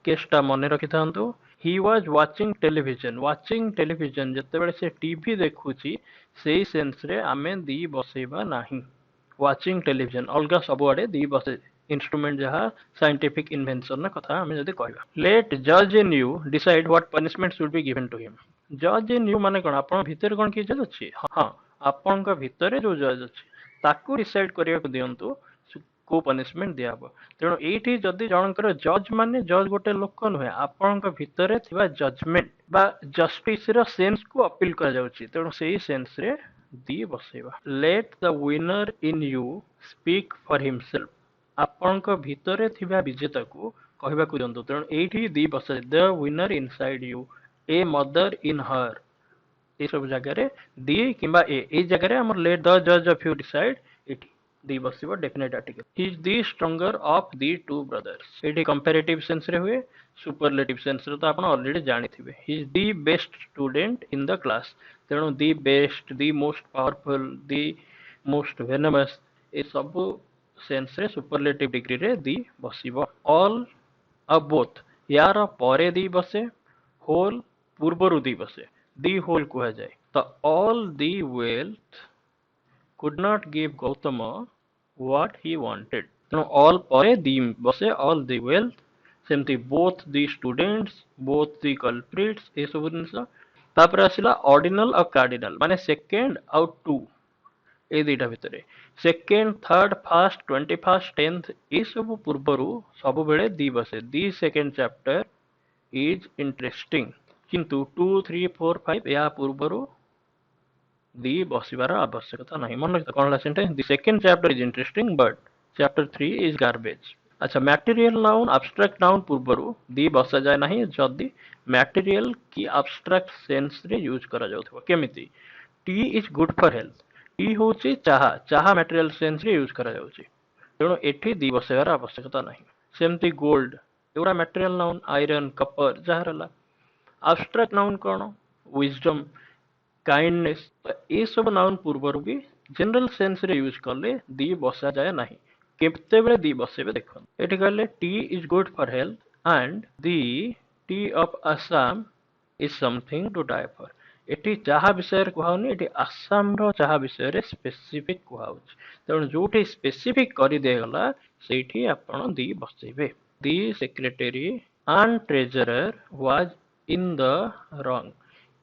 କେସଟା ମନେ ରଖିଥାନ୍ତୁ, he was watching television. Watching television ଯେତେବେଳେ ସେ ଟିଭି ଦେଖୁଛି ସେଇ ସେନ୍ସରେ ଆମେ ଦି ବସେଇବା ନାହିଁ। ୱାଚିଂ ଟେଲିଭିଜନ ଅଲଗା ସବୁଆଡେ ଦି ବସେ। ଇନଷ୍ଟ୍ରୁମେଣ୍ଟ ଯାହା ସାଇଣ୍ଟିଫିକ ଇନଭେନସନ କଥା ଆମେ ଯଦି କହିବା। ଲେଟ୍ ଜଜ୍ in you decide what punishment should be given to him. ଜଜ୍ ଇନ୍ ୟୁ ମାନେ କଣ? ଆପଣଙ୍କ ଭିତରେ କଣ କିଏ ଜଜ୍ ଅଛି? ହଁ, ଆପଣଙ୍କ ଭିତରେ ଯୋଉ ଜଜ୍ ଅଛି ତାକୁ ଡିସାଇଡ୍ କରିବାକୁ ଦିଅନ୍ତୁ କୋଉ ପନିଶମେଣ୍ଟ ଦିଆହବ। ତେଣୁ ଏଇଠି ଯଦି ଜଣଙ୍କର ଜଜ୍ ମାନେ ଜଜ୍ ଗୋଟେ ଲୋକ ନୁହେଁ, ଆପଣଙ୍କ ଭିତରେ ଥିବା ଜଜମେଣ୍ଟ ବା ଜଷ୍ଟିସର ସେନ୍ସକୁ ଅପିଲ କରାଯାଉଛି। ତେଣୁ ସେଇ ସେନ୍ସରେ ଦି ବସେଇବା। Let the winner in you speak for himself. ଆପଣଙ୍କ ଭିତରେ ଥିବା ବିଜେତାକୁ କହିବାକୁ ଦିଅନ୍ତୁ। ତେଣୁ ଏଇଠି ଦି ବସାଏ। The winner inside you, a mother in her, ଏସବୁ ଜାଗାରେ ଦି କିମ୍ବା ଏ। ଏଇ ଜାଗାରେ ଆମର ଲେଟ୍ ଦ ଜଜ୍ ଅଫ୍ ୟୁ ଡିସାଇଡ୍, ଏଠି ଦି ବସିବ definite article. He is the stronger of the two brothers. ଏଠି କମ୍ପାରେଟିଭ ସେନ୍ସରେ ହୁଏ। ସୁପରଲେଟିଭ ସେନ୍ସରେ ତ ଆପଣ ଅଲରେଡି ଜାଣିଥିବେ। He is the best student in the class. ତେଣୁ the best, the most powerful, the most venomous, ଏସବୁ ସେନ୍ସରେ ସୁପରଲେଟିଭ ଡିଗ୍ରୀରେ ଦି ବସିବ। ଅଲ୍ ଆଉ ବୋଥ୍, ୟାର ପରେ ଦି ବସେ, ହୋଲ ପୂର୍ବରୁ ଦି ବସେ, ଦି ହୋଲ କୁହାଯାଏ। ତ all the wealth could not give Gautama what he wanted. ତେଣୁ all ପରେ ଦି ବସେ, all the wealth। ସେମିତି both the students, both the culprits, ଏସବୁ ଜିନିଷ। ତାପରେ ଆସିଲା ଅର୍ଡିନାଲ ଆଉ କାର୍ଡିନାଲ, ମାନେ ସେକେଣ୍ଡ ଆଉ ଟୁ, ଏଇ ଦିଟା ଭିତରେ। Second, third, first, 21st, 10th, ଏସବୁ ପୂର୍ବରୁ ସବୁବେଳେ ଦି ବସେ। ଦି ସେକେଣ୍ଡ ଚାପ୍ଟର ଇଜ ଇଣ୍ଟରେଷ୍ଟିଂ। କିନ୍ତୁ 2, 3, 4, 5 ଏହା ପୂର୍ବରୁ ଦି ବସିବାର ଆବଶ୍ୟକତା ନାହିଁ। ମନେ ରଖିଥା କଣ ହେଲା sentence? The second chapter is interesting but chapter 3 is garbage. ଆଚ୍ଛା, ମ୍ୟାଟେରିଆଲ ନାଉନ, ଆବଷ୍ଟ୍ରାକ୍ଟ ନାଉନ ପୂର୍ବରୁ ଦି ବସାଯାଏ ନାହିଁ ଯଦି ମ୍ୟାଟେରିଆଲ କି ଆବଷ୍ଟ୍ରାକ୍ଟ ସେନ୍ସରେ ୟୁଜ କରାଯାଉଥିବ। କେମିତି? ଟି ଇଜ ଗୁଡ୍ ଫର ହେଲ୍ଥ। ଟି ହଉଛି ଚାହା, ଚାହା ମ୍ୟାଟେରିଆଲ ସେନ୍ସରେ ୟୁଜ କରାଯାଉଛି। ତେଣୁ ଏଠି ଦି ବସାଇବାର ଆବଶ୍ୟକତା ନାହିଁ। ସେମିତି ଗୋଲ୍ଡ, ଏଗୁଡ଼ା ମ୍ୟାଟେରିଆଲ ନାଉନ। ଆଇରନ୍, କପର, ଯାହା ରହିଲା। ଆବଷ୍ଟ୍ରାକ୍ଟ ନାଉନ କଣ? Wisdom, kindness. ଏସବୁ ନାଉନ ପୂର୍ବରୁ ବି ଜେନେରାଲ ସେନ୍ସରେ ୟୁଜ କଲେ ଦି ବସାଯାଏ ନାହିଁ। କେତେବେଳେ ଦି ବସେଇବେ ଦେଖନ୍ତୁ। ଏଠି କହିଲେ tea is good for health and the tea of Assam is something to die for. ଏଠି ଚାହା ବିଷୟରେ କୁହାଉନି, ଏଠି ଆସାମର ଚାହା ବିଷୟରେ ସ୍ପେସିଫିକ କୁହାଉଛି। ତେଣୁ ଯୋଉଠି ସ୍ପେସିଫିକ କରିଦିଆଗଲା ସେଇଠି ଆପଣ ଦି ବସେଇବେ। The secretary and treasurer was in the wrong.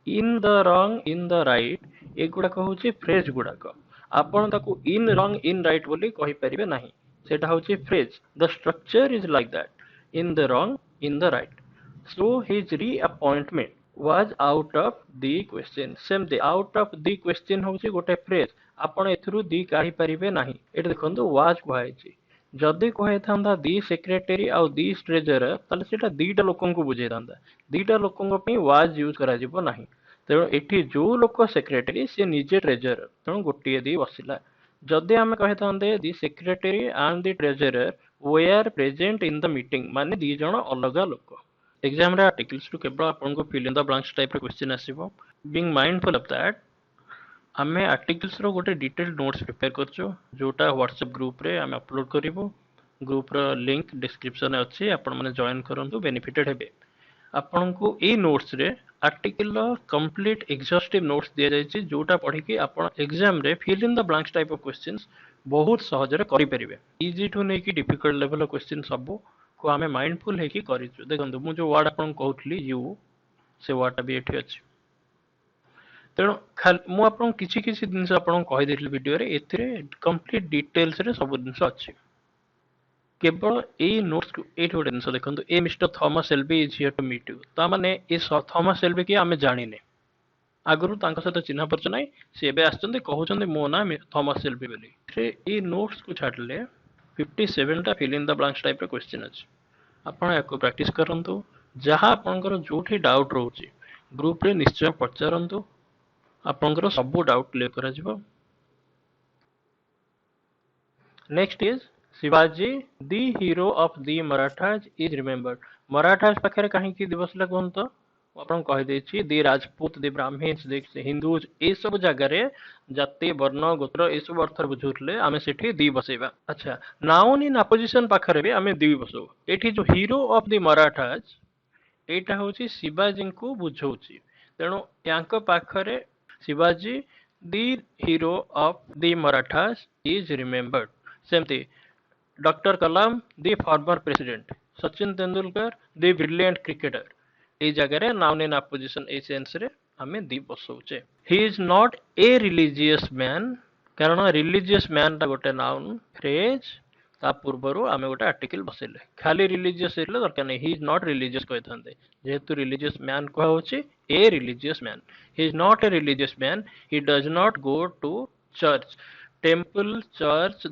In the wrong, in the right, ଏଗୁଡାକ ହଉଛି ଫ୍ରେଜ ଗୁଡାକ। ଆପଣ ତାକୁ ଇନ୍ ରଙ୍ଗ, ଇନ୍ ରାଇଟ୍ ବୋଲି କହିପାରିବେ ନାହିଁ। ସେଟା ହଉଛି phrase. The structure is like that, in the wrong, in the right. So his reappointment was out of the question. ସେମିତି ଆଉଟ ଅଫ୍ ଦି କ୍ୱେଶ୍ଚିନ୍ ହଉଛି ଗୋଟେ ଫ୍ରେଜ। ଆପଣ ଏଥିରୁ ଦି କାଢି ପାରିବେ ନାହିଁ। ଏଠି ଦେଖନ୍ତୁ ୱାଜ କୁହାଯାଇଛି। ଯଦି କୁହାଯାଇଥାନ୍ତା ଦି ସେକ୍ରେଟେରୀ ଆଉ ଦି ଟ୍ରେଜରର, ତାହେଲେ ସେଟା ଦିଟା ଲୋକଙ୍କୁ ବୁଝେଇଥାନ୍ତା। ଦିଟା ଲୋକଙ୍କ ପାଇଁ ୱାଜ ୟୁଜ କରାଯିବ ନାହିଁ। ତେଣୁ ଏଠି ଯୋଉ ଲୋକ ସେକ୍ରେଟେରୀ ସେ ନିଜେ ଟ୍ରେଜରର, ତେଣୁ ଗୋଟିଏ ଦି ବସିଲା। ଯଦି ଆମେ କହିଥାନ୍ତେ the secretary and the treasurer were present in the meeting, ମାନେ ଦି ଜଣ ଅଲଗା ଲୋକ। ଏକ୍ସାମରେ ଆର୍ଟିକଲ୍ସରୁ କେବଳ ଆପଣଙ୍କୁ ଫିଲ୍ ଇନ୍ ଦ ବ୍ଲାଙ୍କ୍ସ ଟାଇପର କ୍ୱେଶ୍ଚିନ୍ ଆସିବ। ବିଙ୍ଗ ମାଇଣ୍ଡଫୁଲ୍ ଅଫ୍ ଦ୍ୟାଟ୍, ଆମେ ଆର୍ଟିକଲ୍ସର ଗୋଟେ ଡିଟେଲ ନୋଟ୍ସ ପ୍ରିପେୟାର କରୁଛୁ, ଯୋଉଟା ହ୍ୱାଟ୍ସଆପ୍ ଗ୍ରୁପରେ ଆମେ ଅପଲୋଡ କରିବୁ। ଗ୍ରୁପର ଲିଙ୍କ ଡିସ୍କ୍ରିପ୍ସନରେ ଅଛି, ଆପଣମାନେ ଜଏନ୍ କରନ୍ତୁ, ବେନିଫିଟେଡ୍ ହେବେ। ଆପଣଙ୍କୁ ଏଇ ନୋଟ୍ସରେ ଆର୍ଟିକଲର କମ୍ପ୍ଲିଟ୍ ଏକ୍ସହଷ୍ଟିଭ ନୋଟ୍ସ ଦିଆଯାଇଛି, ଯୋଉଟା ପଢିକି ଆପଣ ଏକ୍ସାମରେ fill in the blanks type of questions ବହୁତ ସହଜରେ କରିପାରିବେ। ଇଜିଠୁ ନେଇକି ଡିଫିକଲ୍ଟ ଲେଭେଲ କ୍ୱେଶ୍ଚିନ୍ ସବୁକୁ ଆମେ ମାଇଣ୍ଡଫୁଲ ହେଇକି କରିଛୁ। ଦେଖନ୍ତୁ ମୁଁ ଯୋଉ ୱାର୍ଡ ଆପଣଙ୍କୁ କହୁଥିଲି ୟୁ, ସେ ୱାର୍ଡଟା ବି ଏଠି ଅଛି। ତେଣୁ ମୁଁ ଆପଣଙ୍କୁ କିଛି କିଛି ଜିନିଷ ଆପଣଙ୍କୁ କହିଦେଇଥିଲି ଭିଡିଓରେ, ଏଥିରେ କମ୍ପ୍ଲିଟ୍ ଡିଟେଲ୍ସରେ ସବୁ ଜିନିଷ ଅଛି। କେବଳ ଏଇ ନୋଟ୍ସକୁ ଏଇଠି ଗୋଟେ ଜିନିଷ ଦେଖନ୍ତୁ, a mister Thomas Alva is here to meet you. ତାମାନେ ଏ ଥମସ୍ ଏଲବି କିଏ ଆମେ ଜାଣିନେ, ଆଗରୁ ତାଙ୍କ ସହିତ ଚିହ୍ନା ପରିଚୟ ନାହିଁ। ସେ ଏବେ ଆସିଛନ୍ତି, କହୁଛନ୍ତି ମୋ ନାଁ ଥମସ୍ ଏଲବି ବୋଲି। ଏଇ ନୋଟ୍ସକୁ ଛାଡ଼ିଲେ 57ଟା ଫିଲ୍ ଇନ୍ ଦ ବ୍ଲାଙ୍କ୍ସ ଟାଇପର କ୍ୱେଶ୍ଚିନ୍ ଅଛି। ଆପଣ ୟାକୁ ପ୍ରାକ୍ଟିସ କରନ୍ତୁ। ଯାହା ଆପଣଙ୍କର ଯୋଉଠି ଡାଉଟ୍ ରହୁଛି ଗ୍ରୁପରେ ନିଶ୍ଚୟ ପଚାରନ୍ତୁ, ଆପଣଙ୍କର ସବୁ ଡାଉଟ୍ କ୍ଲିୟର କରାଯିବ। ନେକ୍ସଟ ଇଜ ଶିବାଜୀ ଦି ହିରୋ ଅଫ୍ ଦି ମରାଠାଜ ଇଜ ରିମେମ୍ବର୍ଡ। ମରାଠାଜ ପାଖରେ କାହିଁକି ଦିବସ ହେଲା କୁହନ୍ତୁ ତ? आपन कहि देछि दि राजपूत दि ब्राह्मण्स दि हिंदूज ए सब जगह रे जाति वर्ण गोत्र ए सब अर्थ बुझुतले आमे सेठी दी बसेबा। अच्छा नाउन इन अपोजिशन पाखरे भी आमे दी बसो। एठी जो हीरो ऑफ द मराठाज एटा होची शिवाजी को बुझौची। तेणु यांक पाखरे Shivaji the hero of the Marathas is remembered. सेमती doctor Kalam the former president, Sachin Tendulkar the brilliant cricketer. ए जगह रे नाउन इन अपोजिशन ए सेंस रे हमें दी बसौचे। He is not a religious man, कारण रिलीजियस मैन ता गोटे नाउन फ्रेज ता पूर्वरु आमे गोटे आर्टिकल बसेले खाली रिलीजियस हेले दरकार नहीं। ही इज नॉट रिलीजियस कहथांते जेहेतु रिलीजियस मैन कहा होची a religious man. He is not a religious man, he does not go to church. Temple church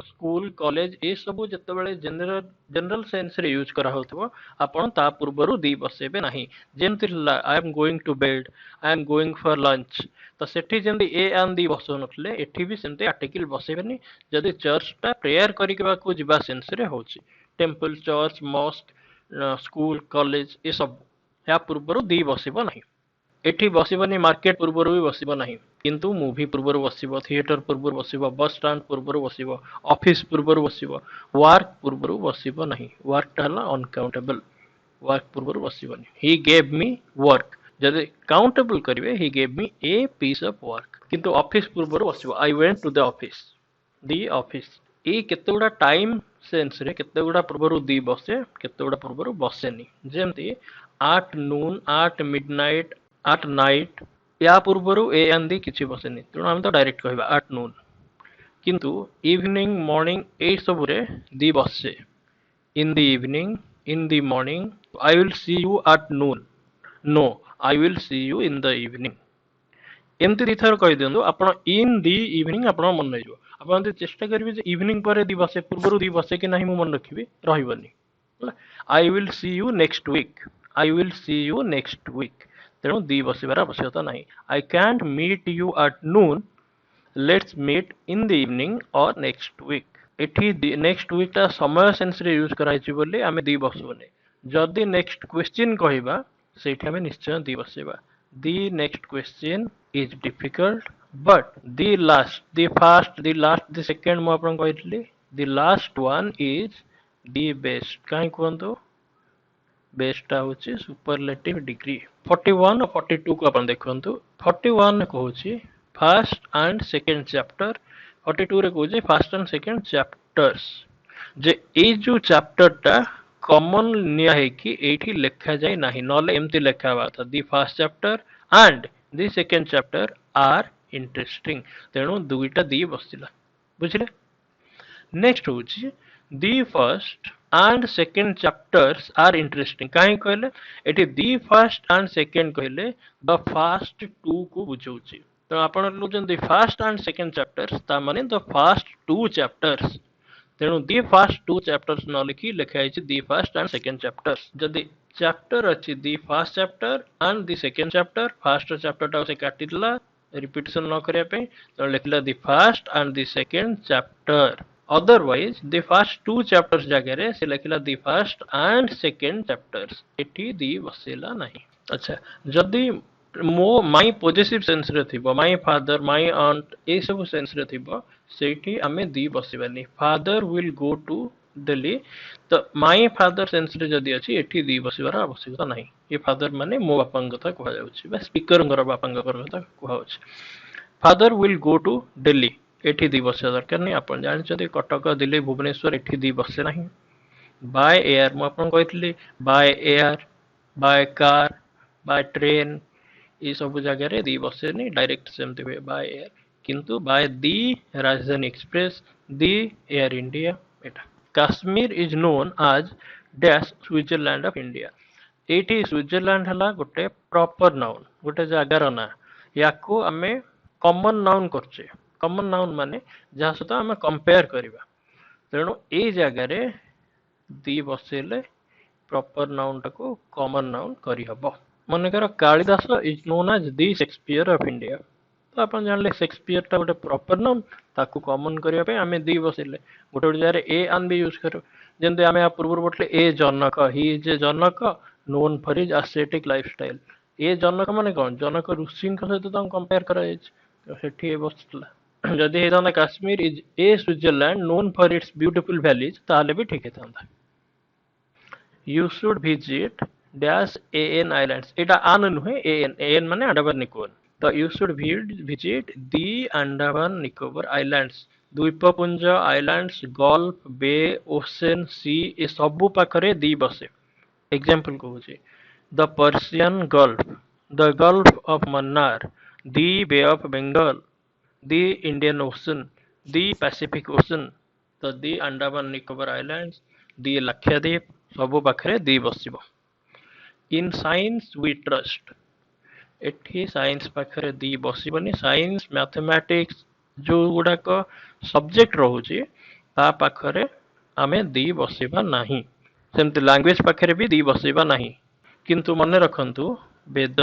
school college ए सब जतबेले जनरल जनरल सेंस रे यूज करा होतबो आपण ता पूर्वरु दी बसेबे नाही। जेमति I am going to bed, I am going for lunch, तो सेठी जेमति ए एंड दी बसो नथले एठी भी सेमति आर्टिकल बसेबेनी जदि चर्च टा प्रेयर करिकबा को जिबा सेंस रे होची। Temple church mosque school college ए सब या पूर्वरु दी बसिबो नाही। एठी बसिबनी मार्केट पूर्वरु भी बसिबो नाही, किंतु मूवी पूर्वरु बसिबो, थिएटर पूर्वरु बसिबो, बस स्टैंड पूर्वरु बसिबो, ऑफिस पूर्वरु बसिबो, वर्क पूर्वरु बसिबो नाही। वर्क टा हला अनकाउंटेबल, वर्क पूर्वरु बसिबनी। ही गेव मी वर्क, जदि काउंटेबल करिवे he gave me a piece of work, किंतु ऑफिस पूर्वरु बसिबो I went to the office, the office. ए केते गुडा टाइम सेंस रे केते गुडा पूर्वरु दी बसे केते गुडा पूर्वरु बसेनी। जेमति आट नून, आट मिडनाइट, आट नाइट या पूर्वरु ए एंड दी किछि बसेनी, तेणु आम तो डायरेक्ट कहबा आट नून। किंतु इवनिंग मॉर्निंग ए सब रे दी बसे। In the evening, in the morning, I will see you at noon, no I will see you in the evening. एमती दी थर कहि दियंतु आपण इन दी इवनिंग आपण मन नै जो। आपण जदि चेष्टा करिवे जे इवनिंग पर दी बसे पूर्वरु दी बसे कि नाही मु मन रखिबे रहिबनी। I will see you next week, I will see you next week, तेणु दी बसिबार आवश्यकता नहीं। I can't meet you at noon, let's meet in the evening और नेक्स्ट वीक। एठी नेक्स्ट वीक टा समय सेंस रे यूज कराइछि बोली आमे दी बसबोनी। जदि नेक्स्ट क्वेश्चन कहिबा सेठी आमे निश्चय दी बसेबा। The next question is difficult but the last, the first, the last, the second मु आपन कहितली the last one is the best. काहे कोंतो बेस्ट होची सुपरलेटिव डिग्री। 41 और 42 को अपन देखंतु। 41 कहूची फर्स्ट एंड सेकंड चैप्टर, 42 रे कहूची फर्स्ट एंड सेकंड चैप्टर्स। जे ए जो चैप्टर टा कॉमन निया है कि एठी लिखा जाय नाही, नले एमती लिखा हुआ था the first chapter and the second chapter are interesting, तेणु दुईटा दी बसिला। बुझले? नेक्स्ट होची the first and second chapters are interesting. काहे कहले एठी दी फर्स्ट एंड सेकंड कहले द फर्स्ट टू को बुझौची। तो आपण लोजन the first and second chapters ता माने द फर्स्ट टू चैप्टर्स, तेणु दी फर्स्ट टू चैप्टर्स न लिखि लिखा है दी फर्स्ट एंड सेकंड चैप्टर्स। जदि चैप्टर अच्छी दी first chapter and the second chapter, first chapter टा से काटिला रिपीटेशन न करिया पे, तो लिखला दी first and the second chapter. Otherwise the first two chapters जगह रे से लिखला दी फर्स्ट एंड सेकंड चैप्टर्स, एठी दी बसेला नहीं। अच्छा जदि मो माई पॉजिटिव सेंस रे थिबो, माई फादर, माई आंट ए सब सेंस रे थिबो, सेठी आमे दी बसिबानी। Father will go to Delhi, तो माई फादर सेंस रे जदि अछि एठी दी बसिबार आवश्यकता नहीं। ये फादर माने मो बापांग कथा कहै जाउछि बा स्पीकर घर बापांग कथा कहै जाउछि। Father will go to Delhi, एठी दी बसिया दरकार नहीं। आपण जानि कटक दिल्ली भुवनेश्वर एठी दी बसे नहीं। बाय एयर मु आपण कहितली by air, by car, by train ये सब जगह रे दी बसे नहीं, डायरेक्ट सेमति हुए बाय एयर। किंतु बाय दी राजधानी express, the air India Etah. Kashmir is known as dash Switzerland of India. Eighty Switzerland हला गोटे प्रॉपर नाउन, गोटे जगार ना, याको आमे कॉमन नाउन करछे। कॉमन नाउन माने जहा सहित आमे कंपेयर करबा, तेणु ए जगह रे दी बसेले प्रॉपर नाउन टाको कॉमन नाउन करि हबो। मनकर Kalidas is known as the Shakespeare of India, तो अपन जानले शेक्सपियर टा गोटे प्रॉपर नाउन, ताकू कॉमन करिया पे आमे दी बसेले गोटे गोटे जगह ए एंड बी यूज करो। जेंते आमे पूर्व बटले a Janak, he is a Janak, known for his ascetic lifestyle। A Janak ମାନେ କଣ? ଜନକ ଋଷିଙ୍କ ସହିତ ତାଙ୍କୁ କମ୍ପେୟାର କରାଯାଇଛି, ତ ସେଠି ଏ ବସିଥିଲା। ଯଦି ହେଇଥାନ୍ତା Kashmir is a Switzerland known for its beautiful valleys, ତାହେଲେ ବି ଠିକ ହେଇଥାନ୍ତା। You should visit dash an islands, এটা আন ନୁହେଁ, an ମାନେ ଆଣ୍ଡାମାନ ନିକୋବର। ତ you should visit the Andaman Nicobar Islands, ଦ୍ୱୀପପୁଞ୍ଜ, islands, gulf, bay, ocean, sea, ଏ ସବୁ ପାଖରେ ଦି ବସେ। ଏକ୍ସାମ୍ପଲ କହୁଛି, the Persian gulf, the gulf of Mannar, the bay of Bengal, the Indian ocean, the Pacific ocean. ତ the Andaman Nicobar islands, the Lakshadweep, ସବୁ ପାଖରେ the ବସିବ। ଇନ୍ ସାଇନ୍ସ ୱି ଟ୍ରଷ୍ଟ, ଏଠି ସାଇନ୍ସ ପାଖରେ ଦି ବସିବନି। ସାଇନ୍ସ, ମ୍ୟାଥମେଟିକ୍ସ ଯୋଉ ଗୁଡାକ ସବଜେକ୍ଟ ରହୁଛି ତା ପାଖରେ ଆମେ ଦି ବସିବା ନାହିଁ। ସେମିତି ଲାଙ୍ଗୁଏଜ ପାଖରେ ବି ଦି ବସିବା ନାହିଁ। କିନ୍ତୁ ମନେ ରଖନ୍ତୁ, ବେଦ,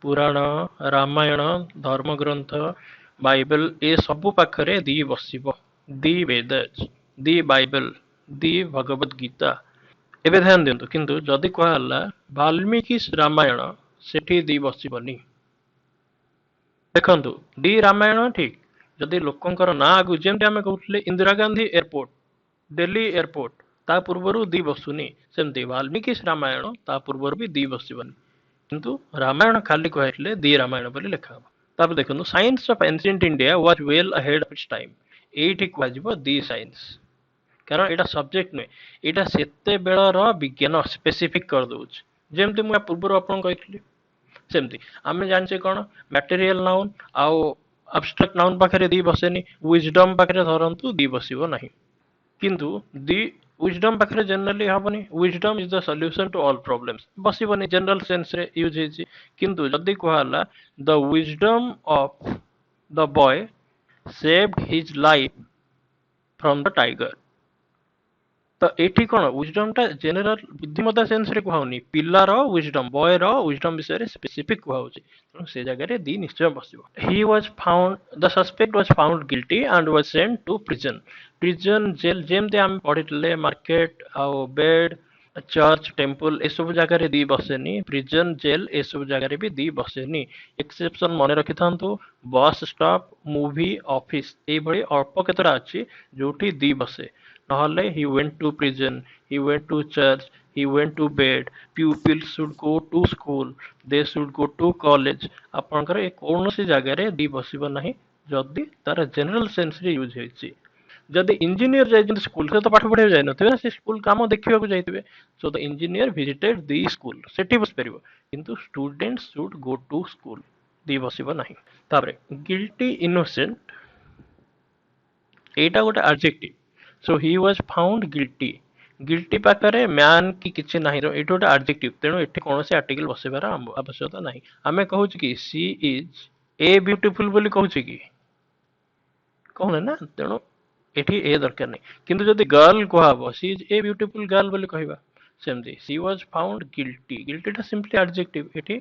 ପୁରାଣ, ରାମାୟଣ, ଧର୍ମଗ୍ରନ୍ଥ, ବାଇବେଲ ଏ ସବୁ ପାଖରେ ଦି ବସିବ। ଦି ବେଦସ୍, ଦି ବାଇବେଲ, ଦି ଭଗବତ ଗୀତା। ଏବେ ଧ୍ୟାନ ଦିଅନ୍ତୁ, କିନ୍ତୁ ଯଦି କୁହାହେଲା ବାଲ୍ମୀକି ରାମାୟଣ, ସେଠି ଦି ବସିବନି। ଦେଖନ୍ତୁ, ଦି ରାମାୟଣ ଠିକ, ଯଦି ଲୋକଙ୍କର ନାଁ ଆଗକୁ, ଯେମିତି ଆମେ କହୁଥିଲେ ଇନ୍ଦିରା ଗାନ୍ଧୀ ଏୟାରପୋର୍ଟ, ଦିଲ୍ଲୀ ଏୟାରପୋର୍ଟ, ତା ପୂର୍ବରୁ ଦି ବସୁନି, ସେମିତି ବାଲ୍ମୀକି ରାମାୟଣ ତା ପୂର୍ବରୁ ବି ଦି ବସିବନି। କିନ୍ତୁ ରାମାୟଣ ଖାଲି କୁହାଇଥିଲେ ଦି ରାମାୟଣ ବୋଲି ଲେଖା ହବ। ତାପରେ ଦେଖନ୍ତୁ, science of ancient India was well ahead of its time, ଏଇଠି କୁହାଯିବ ଦି ସାଇନ୍ସ, କାରଣ ଏଇଟା ସବଜେକ୍ଟ ନୁହେଁ, ଏଇଟା ସେତେବେଳର ବିଜ୍ଞାନ ସ୍ପେସିଫିକ କରିଦଉଛି। ଯେମିତି ମୁଁ ପୂର୍ବରୁ ଆପଣଙ୍କୁ କହିଥିଲି, ସେମିତି ଆମେ ଜାଣିଛେ କଣ, ମ୍ୟାଟେରିଆଲ ନାଉନ ଆଉ ଆବଷ୍ଟ୍ରାକ୍ଟ ନାଉନ ପାଖରେ ଦି ବସେନି, ୱିଜଡମ୍ ପାଖରେ ଧରନ୍ତୁ ଦି ବସିବ ନାହିଁ। କିନ୍ତୁ ଦି wisdom ପାଖରେ ଜେନେରାଲି ହବନି, wisdom is the solution to all problems, ବସିବନି, ଜେନେରାଲ ସେନ୍ସରେ ୟୁଜ ହେଇଛି। କିନ୍ତୁ ଯଦି କୁହାହେଲା the wisdom of the boy saved his life from the tiger, ତ ଏଠି କଣ, wisdom ଟା ଜେନେରାଲ ବୁଦ୍ଧିମତ୍ତା ସେନ୍ସରେ କୁହାଉନି, ପିଲାର wisdom, ବୟର wisdom ବିଷୟରେ ସ୍ପେସିଫିକ କୁହାଉଛି। ତେଣୁ ସେ ଜାଗାରେ ଦି ନିଶ୍ଚୟ ବସିବ। He was found, the suspect was found guilty and was sent to prison। Prison, jail, ଯେମିତି ଆମେ ପଢିଥିଲେ ମାର୍କେଟ ଆଉ ବେଡ, ଚର୍ଚ୍ଚ, ଟେମ୍ପଲ ଏସବୁ ଜାଗାରେ ଦି ବସେନି, ପ୍ରିଜନ, ଜେଲ ଏସବୁ ଜାଗାରେ ବି ଦି ବସେନି। ଏକ୍ସେପସନ ମନେ ରଖିଥାନ୍ତୁ, ବସ୍ ଷ୍ଟପ, ମୁଭି, ଅଫିସ, ଏଇଭଳି ଅଳ୍ପ କେତେଟା ଅଛି ଯୋଉଠି ଦି ବସେ। ନହେଲେ he went to prison, he went to church, he went to bed, pupils should go to school, they should go to college। ଆପଣଙ୍କର ଏ କୌଣସି ଜାଗାରେ ଦି ବସିବ ନାହିଁ ଯଦି ତାର ଜେନେରାଲ ସେନ୍ସରେ ୟୁଜ ହେଇଛି। ଯଦି ଇଞ୍ଜିନିୟର ଯାଇଛନ୍ତି ସ୍କୁଲ, ସେ ତ ପାଠ ପଢିବାକୁ ଯାଇନଥିବେ ନା, ସେ ସ୍କୁଲ କାମ ଦେଖିବାକୁ ଯାଇଥିବେ। So the engineer visited the school, ସେଠି ବସିପାରିବ। କିନ୍ତୁ student should go to school, the ବସିବ ନାହିଁ। ତାପରେ ଗିଲ୍ଟି, ଇନୋସେଣ୍ଟ, ଏଇଟା ଗୋଟେ adjective. So he was found guilty, guilty ପାଖରେ ମ୍ୟାନ କି କିଛି ନାହିଁ, ଏଇଠି ଗୋଟେ ଆଡଜେକ୍ଟିଭ। ତେଣୁ ଏଠି କୌଣସି ଆର୍ଟିକଲ ବସିବାର ଆବଶ୍ୟକତା ନାହିଁ। ଆମେ କହୁଛୁ କି ସି ଇଜ ଏ ବ୍ୟୁଟିଫୁଲ ବୋଲି କହୁଛେ କି, କହୁନେ ନା, ତେଣୁ ଏଠି ଏ ଦରକାର ନାହିଁ। କିନ୍ତୁ ଯଦି ଗର୍ଲ କୁହାହବ, she is a beautiful girl ବୋଲି କହିବା। ସେମିତି ସି ୱାଜ ଫାଉଣ୍ଡ ଗିଲ୍ଟି, ଗିଲ୍ଟିଟା ସିମ୍ପଲି ଆଡଜେକ୍ଟିଭ, ଏଠି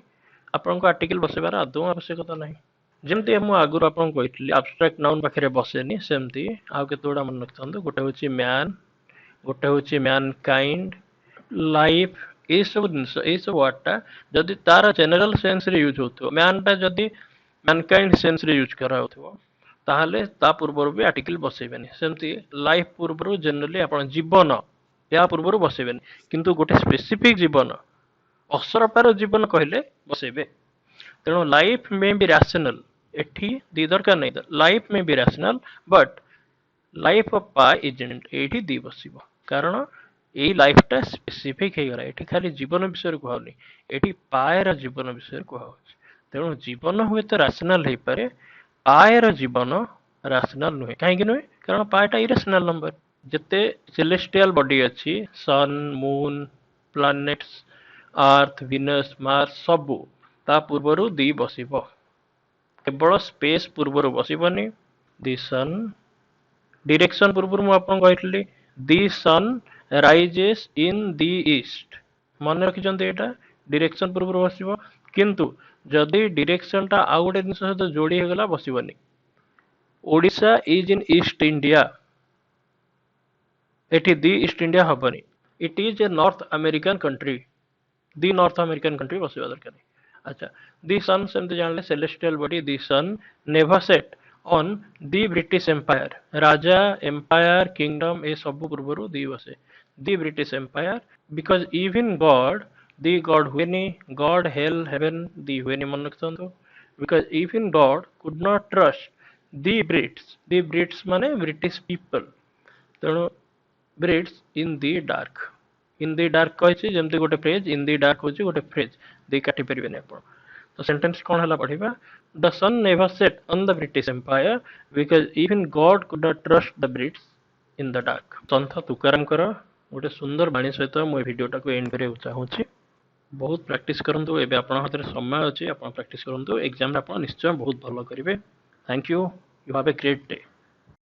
ଆପଣଙ୍କୁ ଆର୍ଟିକଲ ବସିବାର ଆଦୌ ଆବଶ୍ୟକତା ନାହିଁ। ଯେମିତି ମୁଁ ଆଗରୁ ଆପଣଙ୍କୁ କହିଥିଲି ଆବଷ୍ଟ୍ରାକ୍ଟ ନାଉନ ପାଖରେ ବସେନି, ସେମିତି ଆଉ କେତେ ଗୁଡା ମନେ ରଖିଥାନ୍ତୁ। ଗୋଟେ ହଉଛି ମ୍ୟାନ, ଗୋଟେ ହଉଛି ମ୍ୟାନ କାଇଣ୍ଡ, ଲାଇଫ, ଏଇସବୁ ଜିନିଷ, ଏଇସବୁ ୱାର୍ଡଟା ଯଦି ତାର ଜେନେରାଲ ସେନ୍ସରେ ୟୁଜ ହଉଥିବ, ମ୍ୟାନଟା ଯଦି ମ୍ୟାନକାଇଣ୍ଡ ସେନ୍ସରେ ୟୁଜ କରାହଉଥିବ, ତାହେଲେ ତା ପୂର୍ବରୁ ବି ଆର୍ଟିକଲ ବସେଇବେନି। ସେମିତି ଲାଇଫ ପୂର୍ବରୁ ଜେନେରାଲି ଆପଣ ଜୀବନ, ଏହା ପୂର୍ବରୁ ବସେଇବେନି। କିନ୍ତୁ ଗୋଟେ ସ୍ପେସିଫିକ ଜୀବନ, ଅସରପାର ଜୀବନ କହିଲେ ବସେଇବେ। ତେଣୁ ଲାଇଫ ମେ ବି ରାସନାଲ, ଏଠି ଦି ଦରକାର ନାହିଁ। Life may be rational but life of pageant, ଏଇଠି ଦି ବସିବ। କାରଣ ଏଇ ଲାଇଫଟା ସ୍ପେସିଫିକ ହେଇଗଲା, ଏଠି ଖାଲି ଜୀବନ ବିଷୟରେ କୁହାଉନି, ଏଠି ପାଏର ଜୀବନ ବିଷୟରେ କୁହାହଉଛି। ତେଣୁ ଜୀବନ ହୁଏତ ରାସନାଲ ହେଇପାରେ, ପାଏର ଜୀବନ ରାସନାଲ ନୁହେଁ। କାହିଁକି ନୁହେଁ? କାରଣ ପାଏଟା ଇରାସନାଲ ନମ୍ବର। ଯେତେ ସେଲେଷ୍ଟିଆଲ ବଡି ଅଛି, ସନ୍, ମୁନ, ପ୍ଲାନେଟ୍ସ, ଆର୍ଥ, ଭିନସ୍, ମାର୍ସ, ସବୁ ତା ପୂର୍ବରୁ ଦି ବସିବ। କେବଳ ସ୍ପେସ ପୂର୍ବରୁ ବସିବନି। ଦି ସନ୍, ଡିରେକ୍ସନ ପୂର୍ବରୁ ମୁଁ ଆପଣଙ୍କୁ କହିଥିଲି, ଦି ସନ୍ ରାଇଜେସ୍ ଇନ୍ ଦି ଇଷ୍ଟ, ମନେ ରଖିଛନ୍ତି ଏଇଟା, ଡିରେକ୍ସନ ପୂର୍ବରୁ ବସିବ। କିନ୍ତୁ ଯଦି ଡିରେକ୍ସନଟା ଆଉ ଗୋଟେ ଜିନିଷ ସହିତ ଯୋଡି ହେଇଗଲା, ବସିବନି। Odisha is in east India, ଏଠି ଦି ଇଷ୍ଟ ଇଣ୍ଡିଆ ହବନି। It is a north American country, the north American country बसवा दरकार अच्छा दी सन सेमती जानले celestial body the sun never set on the British empire राजा एम्पायर किंगडम ए सब पूर्व दी बसे the British empire because even god the god हुएनी गॉड हेल हेवन दी हुएनी मन रखते because even god could not trust the Brits माने ब्रिटिश पीपल तेणु Brits in the dark in the Dark कही जमती गोटे फ्रेज इन दी डार्क हूँ गोटे फ्रेज दी काटी पारे आप तो सेंटेंस कौन है पढ़ा the sun never set on the British empire because even god could not trust the Brits in the dark Sant Tukaram गोटे सुंदर बाणी सहित मुझे भिडियोटा को एंड करने चाहूँगी बहुत प्रैक्टिस करूँ एवं आप हाथ में समय अच्छी आप प्रैक्टिस करूँ एग्जाम आप निश्चय बहुत भल करेंगे thank you have a great day.